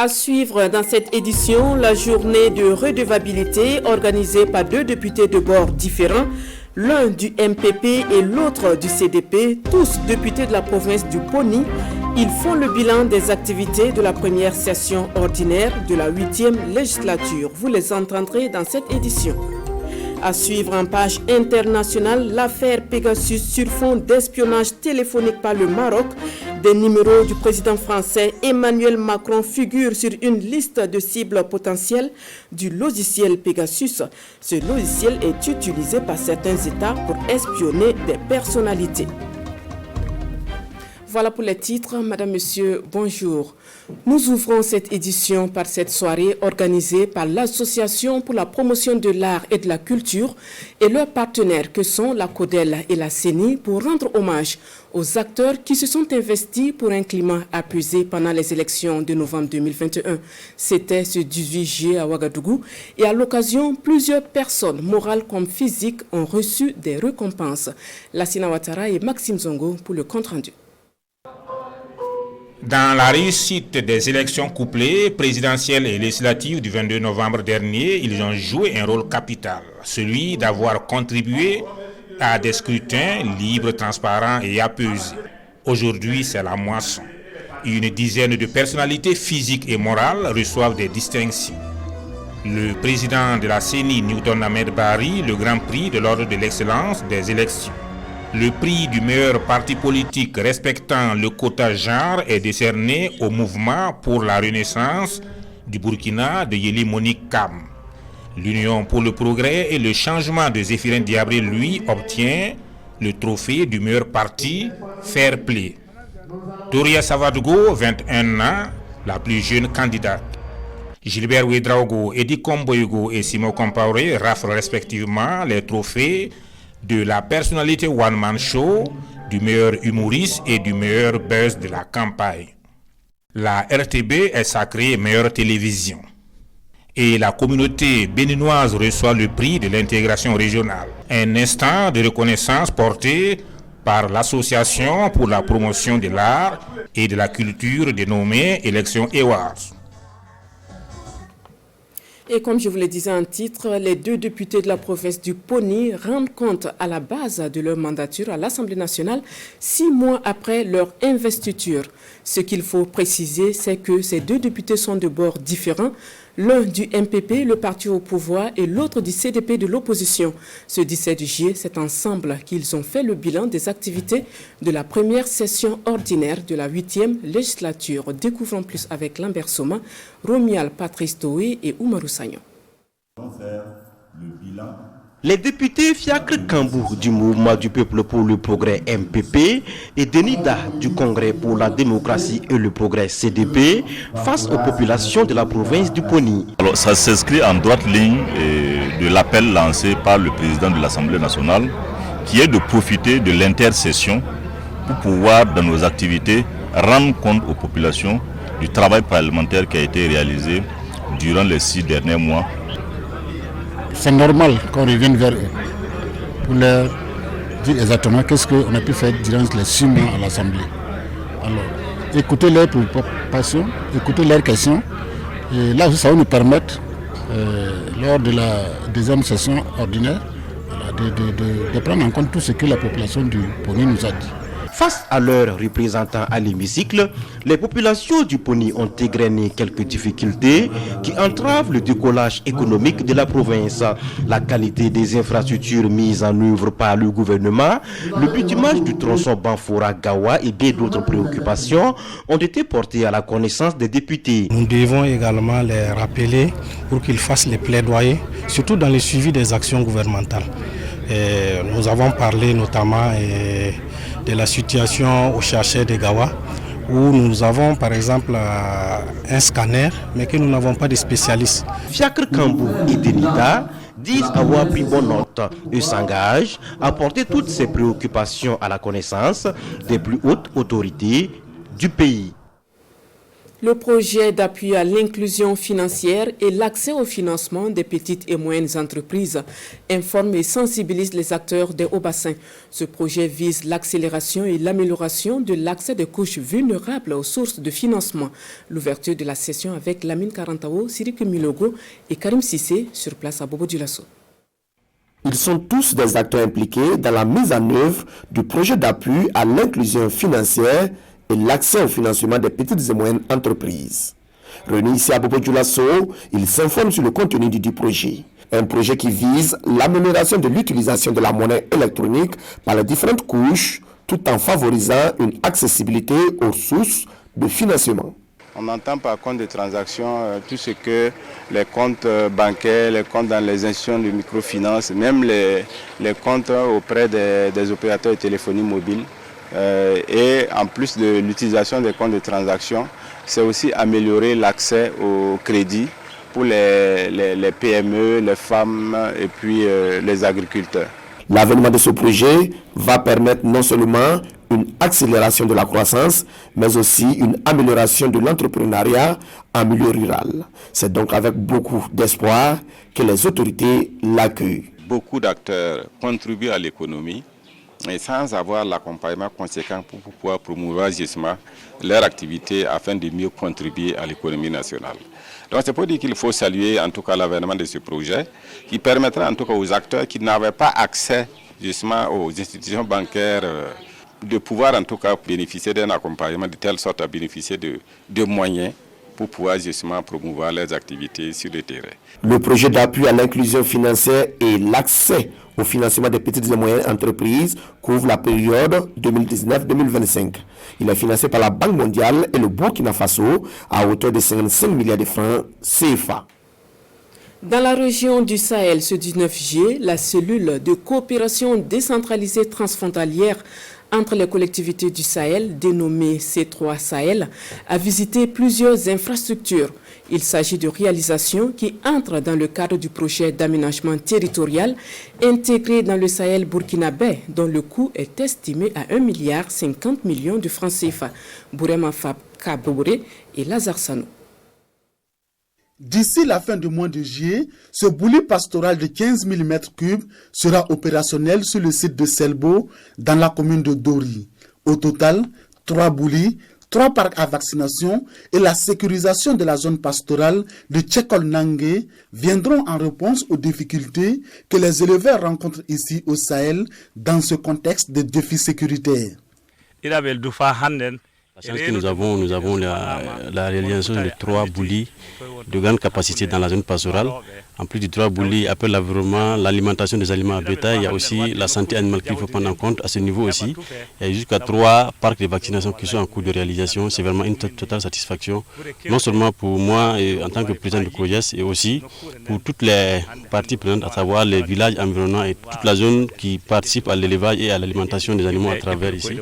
À suivre dans cette édition, la journée de redevabilité organisée par deux députés de bords différents, l'un du MPP et l'autre du CDP, tous députés de la province du Poni. Ils font le bilan des activités de la première session ordinaire de la 8e législature. Vous les entendrez dans cette édition. À suivre en page internationale, l'affaire Pegasus sur fond d'espionnage téléphonique par le Maroc. Des numéros du président français Emmanuel Macron figurent sur une liste de cibles potentielles du logiciel Pegasus. Ce logiciel est utilisé par certains États pour espionner des personnalités. Voilà pour les titres. Madame, Monsieur, bonjour. Nous ouvrons cette édition par cette soirée organisée par l'Association pour la promotion de l'art et de la culture et leurs partenaires que sont la CODEL et la CENI pour rendre hommage aux acteurs qui se sont investis pour un climat apaisé pendant les élections de novembre 2021. C'était ce 18 juillet à Ouagadougou et à l'occasion, plusieurs personnes, morales comme physiques, ont reçu des récompenses. Lassina Ouattara et Maxime Zongo pour le compte-rendu. Dans la réussite des élections couplées, présidentielles et législatives du 22 novembre dernier, ils ont joué un rôle capital, celui d'avoir contribué à des scrutins libres, transparents et apaisés. Aujourd'hui, c'est la moisson. Une dizaine de personnalités physiques et morales reçoivent des distinctions. Le président de la CENI, Newton Ahmed Bari, le grand prix de l'ordre de l'excellence des élections. Le prix du meilleur parti politique respectant le quota genre est décerné au mouvement pour la renaissance du Burkina de Yeli Monique Kam. L'Union pour le progrès et le changement de Zéphirin Diabré, lui, obtient le trophée du meilleur parti Fair Play. Doria Savadogo, 21 ans, la plus jeune candidate. Gilbert Ouedraogo, Edi Komboyogo et Simon Compaoré raflent respectivement les trophées de la personnalité One Man Show, du meilleur humoriste et du meilleur buzz de la campagne. La RTB est sacrée meilleure télévision. Et la communauté béninoise reçoit le prix de l'intégration régionale. Un instant de reconnaissance porté par l'Association pour la promotion de l'art et de la culture dénommée Élections Awards. Et comme je vous le disais en titre, les deux députés de la province du Poni rendent compte à la base de leur mandature à l'Assemblée nationale 6 mois après leur investiture. Ce qu'il faut préciser, c'est que ces deux députés sont de bords différents, l'un du MPP, le parti au pouvoir, et l'autre du CDP de l'opposition. Ce 17 juillet, c'est ensemble qu'ils ont fait le bilan des activités de la première session ordinaire de la 8e législature. Découvrons plus avec Lambert Soma, Romial Patrice Toé et Oumarou Sagnon. Les députés Fiacre Kambour du Mouvement du Peuple pour le Progrès MPP et Denida du Congrès pour la démocratie et le progrès CDP face aux populations de la province du Poni. Alors, ça s'inscrit en droite ligne de l'appel lancé par le président de l'Assemblée nationale qui est de profiter de l'intercession pour pouvoir, dans nos activités, rendre compte aux populations du travail parlementaire qui a été réalisé durant les 6 derniers mois. C'est normal qu'on revienne vers eux pour leur dire exactement qu'est-ce qu'on a pu faire durant les 6 mois à l'Assemblée. Alors, écoutez leurs préoccupations, écoutez leurs questions. Et là, ça va nous permettre, lors de la deuxième session ordinaire, de prendre en compte tout ce que la population du Poni nous a dit. Face à leurs représentants à l'hémicycle, les populations du Poni ont égrené quelques difficultés qui entravent le décollage économique de la province. La qualité des infrastructures mises en œuvre par le gouvernement, le bitumage du tronçon Banfora-Gawa et bien d'autres préoccupations ont été portées à la connaissance des députés. Nous devons également les rappeler pour qu'ils fassent les plaidoyers, surtout dans le suivi des actions gouvernementales. Et nous avons parlé notamment de la situation au chercheur de Gawa, où nous avons par exemple un scanner, mais que nous n'avons pas de spécialistes. Fiacre Kambour et Denida disent avoir pris bonne note et s'engagent à porter toutes ces préoccupations à la connaissance des plus hautes autorités du pays. Le projet d'appui à l'inclusion financière et l'accès au financement des petites et moyennes entreprises informe et sensibilise les acteurs des hauts-bassins. Ce projet vise l'accélération et l'amélioration de l'accès des couches vulnérables aux sources de financement. L'ouverture de la session avec Lamine Karantao, Sirik Milogo et Karim Sissé sur place à Bobo Dioulasso. Ils sont tous des acteurs impliqués dans la mise en œuvre du projet d'appui à l'inclusion financière et l'accès au financement des petites et moyennes entreprises. Réunis ici à Bobo Dioulasso, ils s'informent sur le contenu du projet. Un projet qui vise l'amélioration de l'utilisation de la monnaie électronique par les différentes couches, tout en favorisant une accessibilité aux sources de financement. On entend par compte de transactions tout ce que les comptes bancaires, les comptes dans les institutions de microfinance, même les comptes auprès des opérateurs de téléphonie mobile. Et en plus de l'utilisation des comptes de transaction, c'est aussi améliorer l'accès au crédit pour les PME, les femmes et puis les agriculteurs. L'avènement de ce projet va permettre non seulement une accélération de la croissance, mais aussi une amélioration de l'entrepreneuriat en milieu rural. C'est donc avec beaucoup d'espoir que les autorités l'accueillent. Beaucoup d'acteurs contribuent à l'économie, et sans avoir l'accompagnement conséquent pour pouvoir promouvoir justement leur activité afin de mieux contribuer à l'économie nationale. Donc c'est pour dire qu'il faut saluer en tout cas l'avènement de ce projet qui permettra en tout cas aux acteurs qui n'avaient pas accès justement aux institutions bancaires de pouvoir en tout cas bénéficier d'un accompagnement de telle sorte à bénéficier de moyens pour pouvoir justement promouvoir leurs activités sur le terrain. Le projet d'appui à l'inclusion financière et l'accès au financement des petites et moyennes entreprises couvre la période 2019-2025. Il est financé par la Banque mondiale et le Burkina Faso à hauteur de 55 milliards de francs CFA. Dans la région du Sahel, ce 19 juillet, la cellule de coopération décentralisée transfrontalière entre les collectivités du Sahel, dénommée C3 Sahel, a visité plusieurs infrastructures. Il s'agit de réalisations qui entrent dans le cadre du projet d'aménagement territorial intégré dans le Sahel burkinabé, dont le coût est estimé à 1,50 milliard de francs CFA. Bourema Fab Kabouré et Lazare Sano. D'ici la fin du mois de juillet, ce bouli pastoral de 15 000 m3 sera opérationnel sur le site de Selbo, dans la commune de Dori. Au total, 3 boulis, 3 parcs à vaccination et la sécurisation de la zone pastorale de Tchekol-Nangé viendront en réponse aux difficultés que les éleveurs rencontrent ici au Sahel dans ce contexte de défis sécuritaires. La chance que nous avons la réalisation de 3 boulis de grande capacité dans la zone pastorale. En plus de 3 boulis, après l'environnement, l'alimentation des aliments à bétail, il y a aussi la santé animale qu'il faut prendre en compte. À ce niveau aussi, il y a jusqu'à 3 parcs de vaccination qui sont en cours de réalisation. C'est vraiment une totale satisfaction, non seulement pour moi en tant que président de COGES, et aussi pour toutes les parties prenantes, à savoir les villages environnants et toute la zone qui participe à l'élevage et à l'alimentation des animaux à travers ici.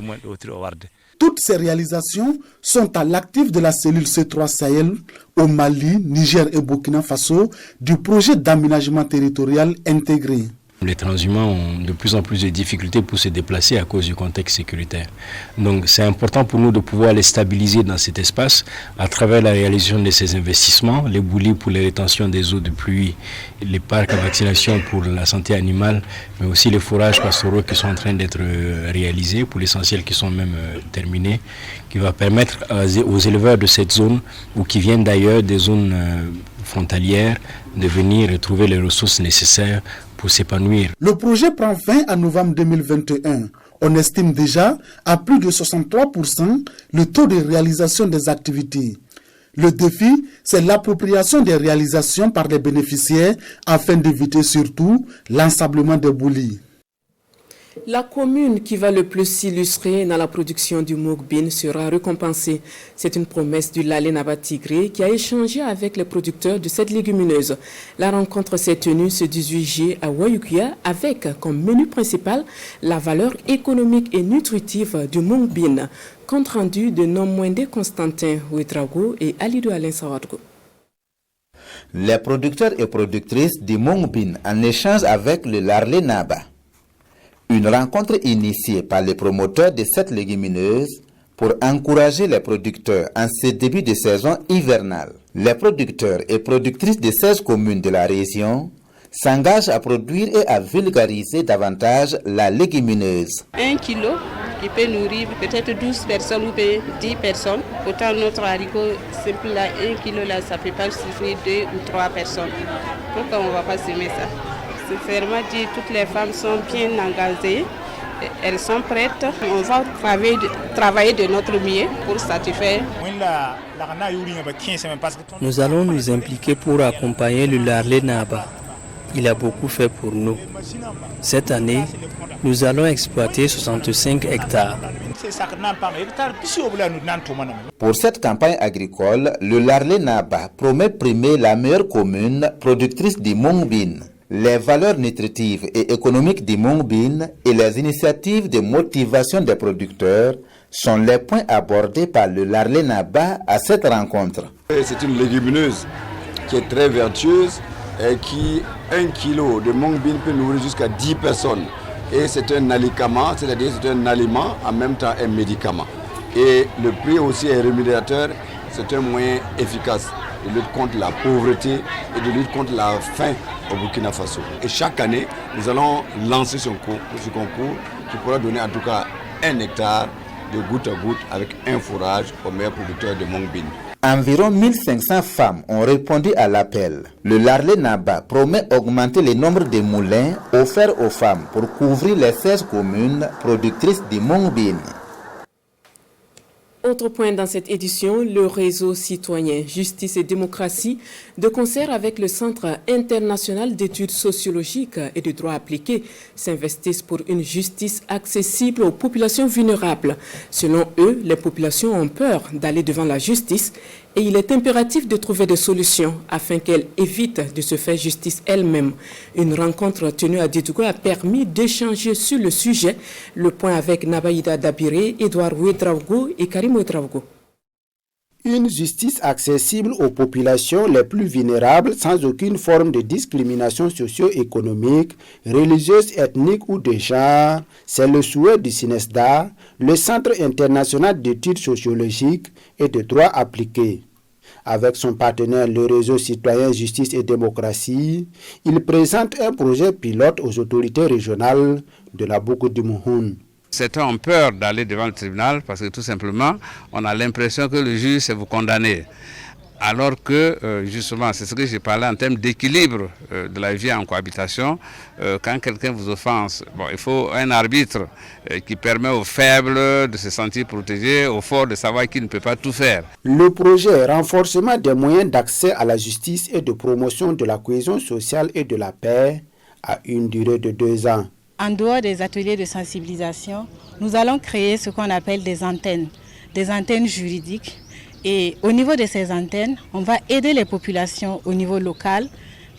Toutes ces réalisations sont à l'actif de la cellule C3 Sahel au Mali, Niger et Burkina Faso du projet d'aménagement territorial intégré. Les transhumants ont de plus en plus de difficultés pour se déplacer à cause du contexte sécuritaire. Donc c'est important pour nous de pouvoir les stabiliser dans cet espace à travers la réalisation de ces investissements, les boulis pour les rétentions des eaux de pluie, les parcs à vaccination pour la santé animale, mais aussi les forages pastoraux qui sont en train d'être réalisés, pour l'essentiel qui sont même terminés, qui va permettre aux éleveurs de cette zone ou qui viennent d'ailleurs des zones frontalières de venir retrouver les ressources nécessaires pour s'épanouir. Le projet prend fin en novembre 2021. On estime déjà à plus de 63% le taux de réalisation des activités. Le défi, c'est l'appropriation des réalisations par les bénéficiaires afin d'éviter surtout l'ensablement des boulis. La commune qui va le plus s'illustrer dans la production du Moukbin sera récompensée. C'est une promesse du Lalé Naba Tigré qui a échangé avec les producteurs de cette légumineuse. La rencontre s'est tenue ce 18 juillet à Wayukia avec comme menu principal la valeur économique et nutritive du Moukbin. Compte rendu de non-moindre Constantin Ouedrago et Alidou Alain Sawadgo. Les producteurs et productrices du Moukbin en échange avec le Lalé Naba. Une rencontre initiée par les promoteurs de cette légumineuse pour encourager les producteurs en ce début de saison hivernale. Les producteurs et productrices de 16 communes de la région s'engagent à produire et à vulgariser davantage la légumineuse. 1 kilo qui peut nourrir peut-être 12 personnes ou 10 personnes. Autant notre haricot simple là, 1 kilo là, ça ne peut pas suffire 2 ou 3 personnes. Pourquoi on ne va pas semer ça? C'est vraiment dit, toutes les femmes sont bien engagées. Elles sont prêtes. On va travailler de notre mieux pour satisfaire. Nous allons nous impliquer pour accompagner le Larlé Naba. Il a beaucoup fait pour nous. Cette année, nous allons exploiter 65 hectares. Pour cette campagne agricole, le Larlé Naba promet primer la meilleure commune productrice du Mongbin. Les valeurs nutritives et économiques du Mongbin et les initiatives de motivation des producteurs sont les points abordés par le Larlé Naba à cette rencontre. C'est une légumineuse qui est très vertueuse et qui, 1 kilo de Mongbin peut nourrir jusqu'à 10 personnes. Et c'est un alicament, c'est-à-dire c'est un aliment, en même temps un médicament. Et le prix aussi est rémunérateur, c'est un moyen efficace de lutte contre la pauvreté et de lutte contre la faim au Burkina Faso. Et chaque année, nous allons lancer ce concours qui pourra donner en tout cas 1 hectare de goutte à goutte avec un fourrage aux meilleurs producteurs de Mongbin. Environ 1500 femmes ont répondu à l'appel. Le Larlé Naba promet augmenter le nombre de moulins offerts aux femmes pour couvrir les 16 communes productrices du Mongbin. Autre point dans cette édition, le réseau citoyen Justice et Démocratie, de concert avec le Centre international d'études sociologiques et de droit appliqué, s'investissent pour une justice accessible aux populations vulnérables. Selon eux, les populations ont peur d'aller devant la justice et il est impératif de trouver des solutions afin qu'elles évitent de se faire justice elles-mêmes. Une rencontre tenue à Dédougou a permis d'échanger sur le sujet. Le point avec Nabaïda Dabiré, Edouard Ouedraogo et Karim Ouedraogo. Une justice accessible aux populations les plus vulnérables sans aucune forme de discrimination socio-économique, religieuse, ethnique ou de genre, c'est le souhait du CINESDA, le Centre international d'études sociologiques et de droit appliqué. Avec son partenaire, le réseau citoyen Justice et Démocratie, il présente un projet pilote aux autorités régionales de la Boko du Mouhoun. Certains ont peur d'aller devant le tribunal parce que tout simplement, on a l'impression que le juge c'est vous condamner. Alors que, justement, c'est ce que j'ai parlé en termes d'équilibre de la vie en cohabitation. Quand quelqu'un vous offense, il faut un arbitre qui permet aux faibles de se sentir protégés, aux forts de savoir qu'il ne peut pas tout faire. Le projet renforcement des moyens d'accès à la justice et de promotion de la cohésion sociale et de la paix a une durée de 2 ans. En dehors des ateliers de sensibilisation, nous allons créer ce qu'on appelle des antennes juridiques. Et au niveau de ces antennes, on va aider les populations au niveau local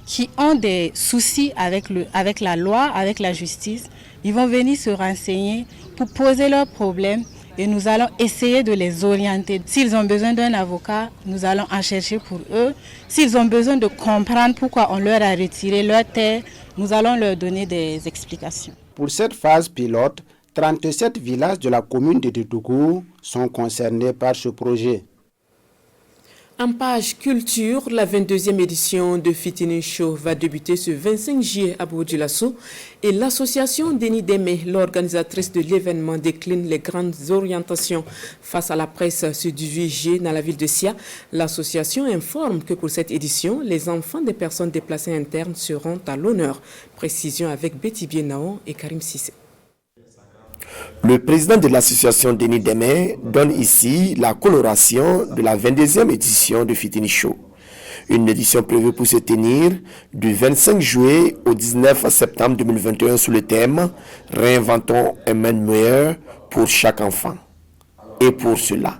qui ont des soucis avec la loi, avec la justice. Ils vont venir se renseigner pour poser leurs problèmes et nous allons essayer de les orienter. S'ils ont besoin d'un avocat, nous allons en chercher pour eux. S'ils ont besoin de comprendre pourquoi on leur a retiré leur terre, nous allons leur donner des explications. Pour cette phase pilote, 37 villages de la commune de Dédougou sont concernés par ce projet. En page culture, la 22e édition de Fitini Show va débuter ce 25 juillet à Bourg-du-Lasso et l'association Denis Démé, l'organisatrice de l'événement, décline les grandes orientations face à la presse ce 18 juillet dans la ville de Sia. L'association informe que pour cette édition, les enfants des personnes déplacées internes seront à l'honneur. Précision avec Betty Bienao et Karim Sissé. Le président de l'association Denis Démé donne ici la coloration de la 22e édition de Fitini Show. Une édition prévue pour se tenir du 25 juillet au 19 septembre 2021 sous le thème « Réinventons un monde meilleur pour chaque enfant ». Et pour cela,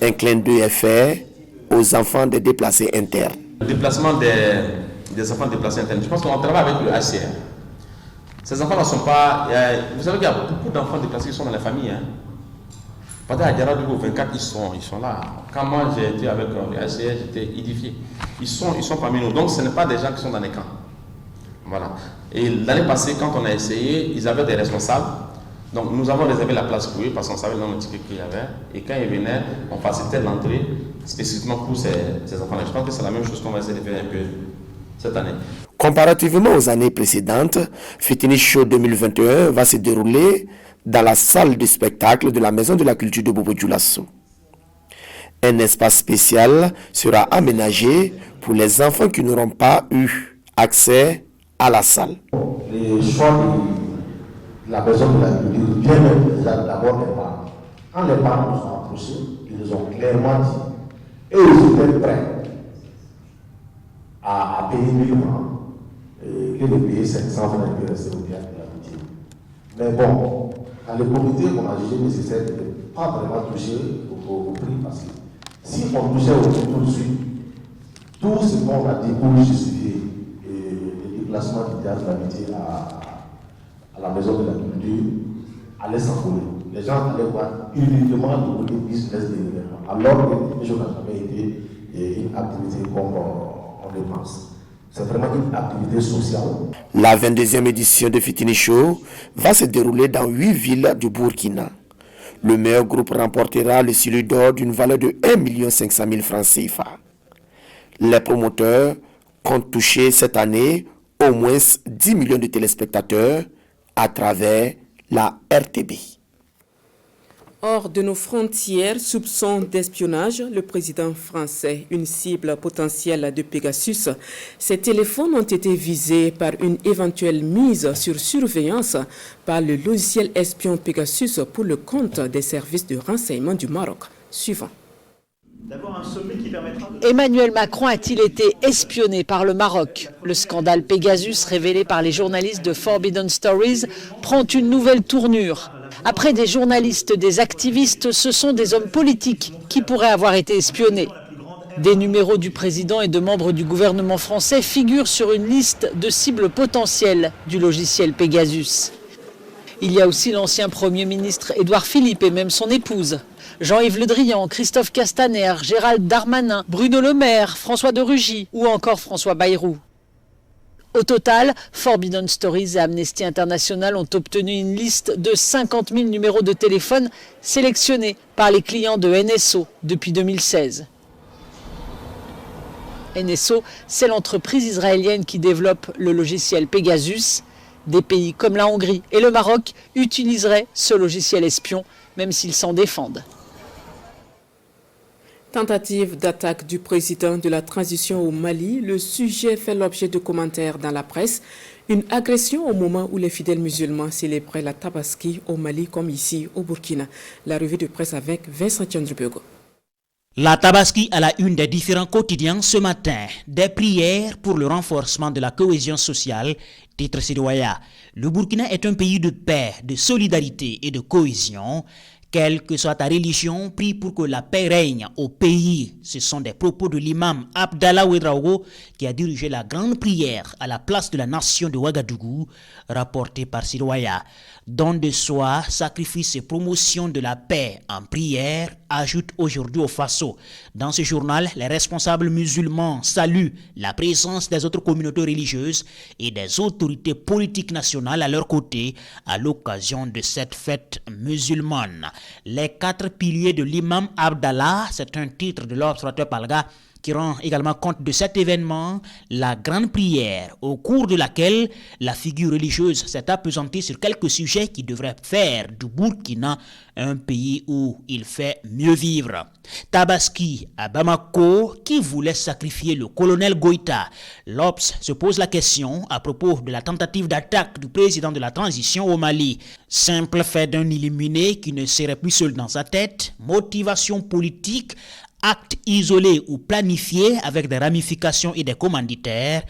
un clin d'œil est fait aux enfants des déplacés internes. Le déplacement des enfants déplacés internes, je pense qu'on travaille avec le HCR. Ces enfants ne sont pas... vous savez qu'il y a beaucoup d'enfants déplacés qui sont dans les familles. Pendant à Diara 24, ils sont là. Quand moi j'ai été avec le HCR, j'étais édifié. Ils sont parmi nous. Donc ce n'est pas des gens qui sont dans les camps. Voilà. Et l'année passée, quand on a essayé, ils avaient des responsables. Donc nous avons réservé la place pour eux parce qu'on savait le nombre de tickets qu'il y avait. Et quand ils venaient, on facilitait l'entrée spécifiquement pour ces enfants-là. Je pense que c'est la même chose qu'on va essayer de faire un peu cette année. Comparativement aux années précédentes, Fitini Show 2021 va se dérouler dans la salle de spectacle de la Maison de la Culture de Bobo Dioulasso. Un espace spécial sera aménagé pour les enfants qui n'auront pas eu accès à la salle. Les choix de la Maison de la Culture viennent d'abord des parents. Quand les parents nous ont approchés, ils nous ont clairement dit, et ils étaient prêts à payer 1000 francs, que de payer 500 francs et puis rester au théâtre de la Culture. Mais bon, dans le comité, on a jugé nécessaire de ne pas vraiment toucher au prix parce que si on touchait au prix tout de suite, tout ce qu'on a dit pour justifier le déplacement du théâtre de l'amitié à la Maison de la Culture allait s'envoler. Les gens allaient voir uniquement le côté business de l'événement, alors que l'émission n'a jamais été une activité comme on le pense. C'est vraiment une activité sociale. La 22e édition de Fitini Show va se dérouler dans 8 villes du Burkina. Le meilleur groupe remportera le Silure d'or d'une valeur de 1 500 000 francs CFA. Les promoteurs comptent toucher cette année au moins 10 millions de téléspectateurs à travers la RTB. Hors de nos frontières, soupçon d'espionnage, le président français, une cible potentielle de Pegasus. Ces téléphones ont été visés par une éventuelle mise sur surveillance par le logiciel espion Pegasus pour le compte des services de renseignement du Maroc. Suivant. Emmanuel Macron a-t-il été espionné par le Maroc? Le scandale Pegasus révélé par les journalistes de Forbidden Stories prend une nouvelle tournure. Après des journalistes, des activistes, ce sont des hommes politiques qui pourraient avoir été espionnés. Des numéros du président et de membres du gouvernement français figurent sur une liste de cibles potentielles du logiciel Pegasus. Il y a aussi l'ancien Premier ministre Édouard Philippe et même son épouse. Jean-Yves Le Drian, Christophe Castaner, Gérald Darmanin, Bruno Le Maire, François de Rugy ou encore François Bayrou. Au total, Forbidden Stories et Amnesty International ont obtenu une liste de 50 000 numéros de téléphone sélectionnés par les clients de NSO depuis 2016. NSO, c'est l'entreprise israélienne qui développe le logiciel Pegasus. Des pays comme la Hongrie et le Maroc utiliseraient ce logiciel espion, même s'ils s'en défendent. Tentative d'attaque du président de la transition au Mali, le sujet fait l'objet de commentaires dans la presse. Une agression au moment où les fidèles musulmans célébraient la Tabaski au Mali comme ici au Burkina. La revue de presse avec Vincent Tiandrubego. La Tabaski à la une des différents quotidiens ce matin. Des prières pour le renforcement de la cohésion sociale, titre Sidoaya. Le Burkina est un pays de paix, de solidarité et de cohésion. Quelle que soit ta religion, prie pour que la paix règne au pays. Ce sont des propos de l'imam Abdallah Ouedraogo qui a dirigé la grande prière à la place de la nation de Ouagadougou, rapporté par Sidoaya. Don de soi, sacrifice et promotion de la paix en prière, ajoute aujourd'hui au Faso. Dans ce journal, les responsables musulmans saluent la présence des autres communautés religieuses et des autorités politiques nationales à leur côté à l'occasion de cette fête musulmane. Les 4 piliers de l'imam Abdallah, c'est un titre de l'observateur Palga qui rend également compte de cet événement, la grande prière, au cours de laquelle la figure religieuse s'est appesantie sur quelques sujets qui devraient faire du Burkina un pays où il fait mieux vivre. Tabaski à Bamako, qui voulait sacrifier le colonel Goïta? L'Obs se pose la question à propos de la tentative d'attaque du président de la transition au Mali. Simple fait d'un illuminé qui ne serait plus seul dans sa tête, motivation politique, acte isolé ou planifié avec des ramifications et des commanditaires.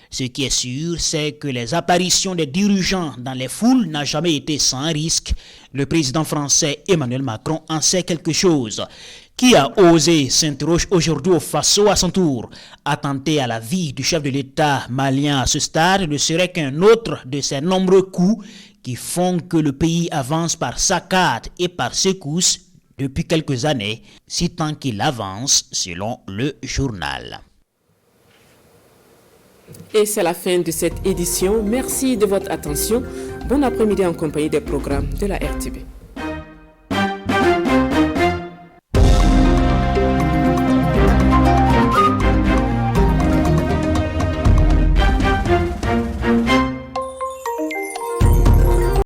Ce qui est sûr, c'est que les apparitions des dirigeants dans les foules n'ont jamais été sans risque. Le président français Emmanuel Macron en sait quelque chose. Qui a osé, s'interroge aujourd'hui au Faso à son tour. Attenter à la vie du chef de l'État malien à ce stade ne serait qu'un autre de ces nombreux coups qui font que le pays avance par saccades et par secousses depuis quelques années, si tant qu'il avance selon le journal. Et c'est la fin de cette édition. Merci de votre attention. Bon après-midi en compagnie des programmes de la RTB.